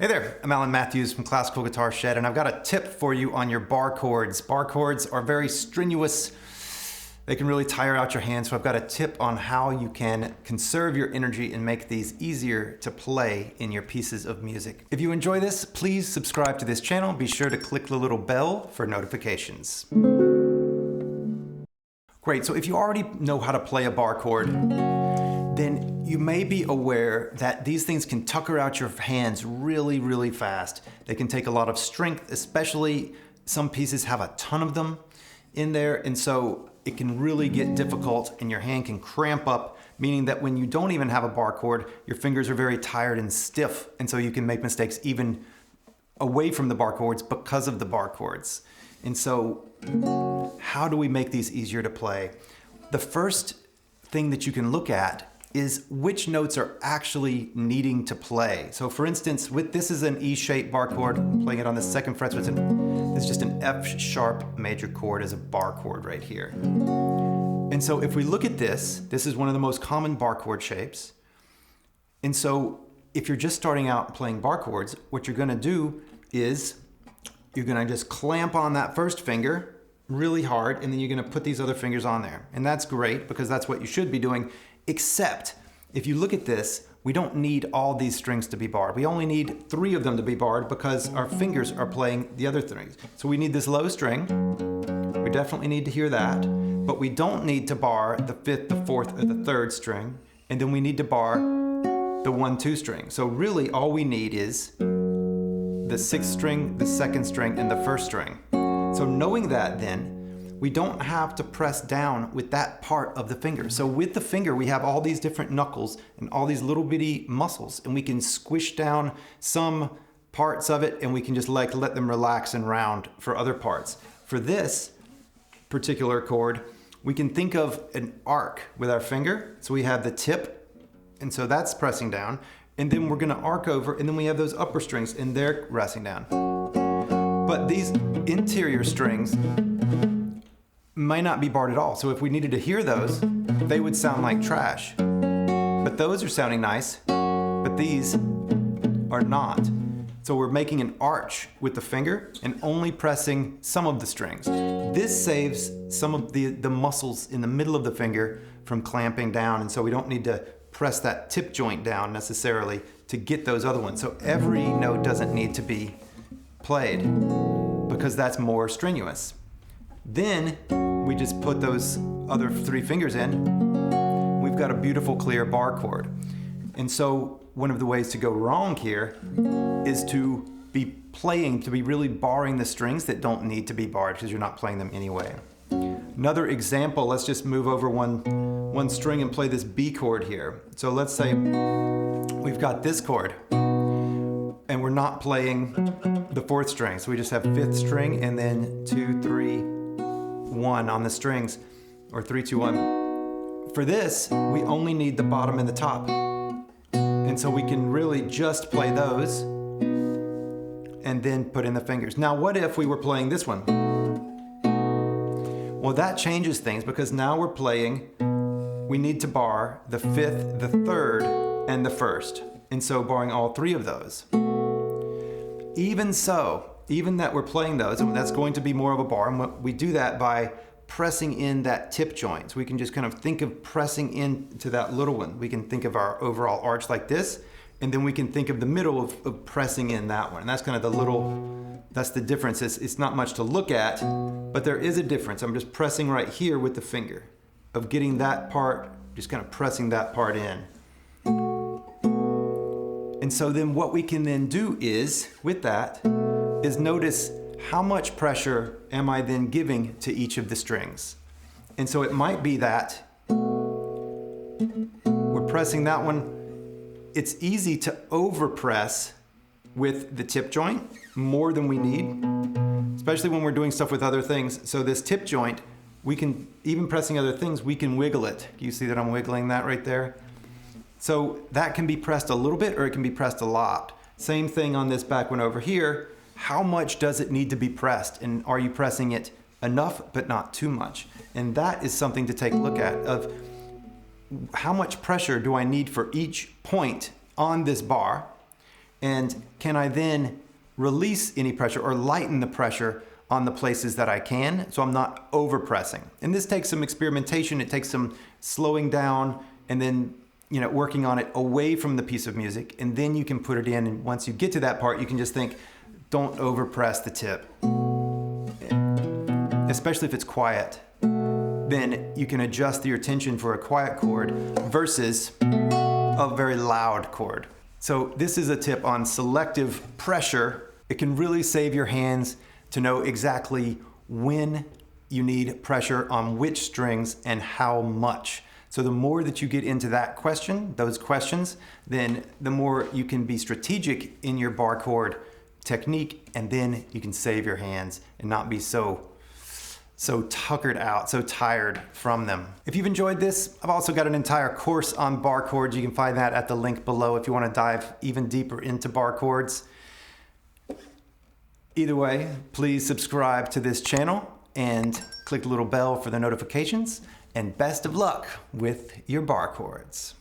Hey there, I'm Alan Matthews from Classical Guitar Shed, and I've got a tip for you on your bar chords. Bar chords are very strenuous. They can really tire out your hands, so I've got a tip on how you can conserve your energy and make these easier to play in your pieces of music. If you enjoy this, please subscribe to this channel. Be sure to click the little bell for notifications. Great, so if you already know how to play a bar chord, then you may be aware that these things can tucker out your hands really, really fast. They can take a lot of strength, especially some pieces have a ton of them in there, and so it can really get difficult and your hand can cramp up, meaning that when you don't even have a bar chord, your fingers are very tired and stiff, and so you can make mistakes even away from the bar chords because of the bar chords. And so how do we make these easier to play? The first thing that you can look at is which notes are actually needing to play. So for instance, this is an E-shaped bar chord, I'm playing it on the second fret, so it's just an F-sharp major chord as a bar chord right here. And so if we look at this is one of the most common bar chord shapes. And so if you're just starting out playing bar chords, what you're gonna do is you're gonna just clamp on that first finger really hard, and then you're gonna put these other fingers on there. And that's great because that's what you should be doing. Except, if you look at this, we don't need all these strings to be barred. We only need 3 of them to be barred because our fingers are playing the other strings. So we need this low string. We definitely need to hear that. But we don't need to bar the 5th, the 4th, or the 3rd string. And then we need to bar the 1-2 string. So really all we need is the 6th string, the 2nd string, and the 1st string. So knowing that then, we don't have to press down with that part of the finger. So with the finger, we have all these different knuckles and all these little bitty muscles, and we can squish down some parts of it and we can just let them relax and round for other parts. For this particular chord, we can think of an arc with our finger. So we have the tip, and so that's pressing down, and then we're gonna arc over, and then we have those upper strings and they're resting down. But these interior strings might not be barred at all. So if we needed to hear those, they would sound like trash. But those are sounding nice, but these are not. So we're making an arch with the finger and only pressing some of the strings. This saves some of the muscles in the middle of the finger from clamping down, and so we don't need to press that tip joint down necessarily to get those other ones. So every note doesn't need to be played because that's more strenuous. Then we just put those other 3 fingers in. We've got a beautiful clear bar chord. And so one of the ways to go wrong here is to be really barring the strings that don't need to be barred because you're not playing them anyway. Another example, let's just move over one string and play this B chord here. So let's say we've got this chord and we're not playing the 4th string. So we just have 5th string and then 2, 3, 1 on the strings, or 3, 2, 1. For this, we only need the bottom and the top. And so we can really just play those and then put in the fingers. Now, what if we were playing this one? Well, that changes things because now we're playing, we need to bar the 5th, the 3rd, and the 1st. And so barring all 3 of those. Even so, even that we're playing those, and that's going to be more of a bar, and we do that by pressing in that tip joint. So we can just kind of think of pressing into that little one. We can think of our overall arch like this, and then we can think of the middle of pressing in that one. And that's kind of that's the difference. It's not much to look at, but there is a difference. I'm just pressing right here with the finger, of getting that part, just kind of pressing that part in. And so then what we can then do is, with that, is notice how much pressure am I then giving to each of the strings. And so it might be that we're pressing that one. It's easy to overpress with the tip joint more than we need, especially when we're doing stuff with other things. So this tip joint, we can, even pressing other things, we can wiggle it. You see that I'm wiggling that right there? So that can be pressed a little bit or it can be pressed a lot. Same thing on this back one over here. How much does it need to be pressed? And are you pressing it enough but not too much? And that is something to take a look at, of how much pressure do I need for each point on this bar? And can I then release any pressure or lighten the pressure on the places that I can, so I'm not overpressing? And this takes some experimentation. It takes some slowing down and then working on it away from the piece of music, and then you can put it in. And once you get to that part, you can just think, don't overpress the tip, especially if it's quiet. Then you can adjust your tension for a quiet chord versus a very loud chord. So this is a tip on selective pressure. It can really save your hands to know exactly when you need pressure on which strings and how much. So the more that you get into those questions, then the more you can be strategic in your bar chord technique, and then you can save your hands and not be so tuckered out, so tired from them. If you've enjoyed this, I've also got an entire course on bar chords. You can find that at the link below if you want to dive even deeper into bar chords. Either way, please subscribe to this channel and click the little bell for the notifications, and best of luck with your bar chords.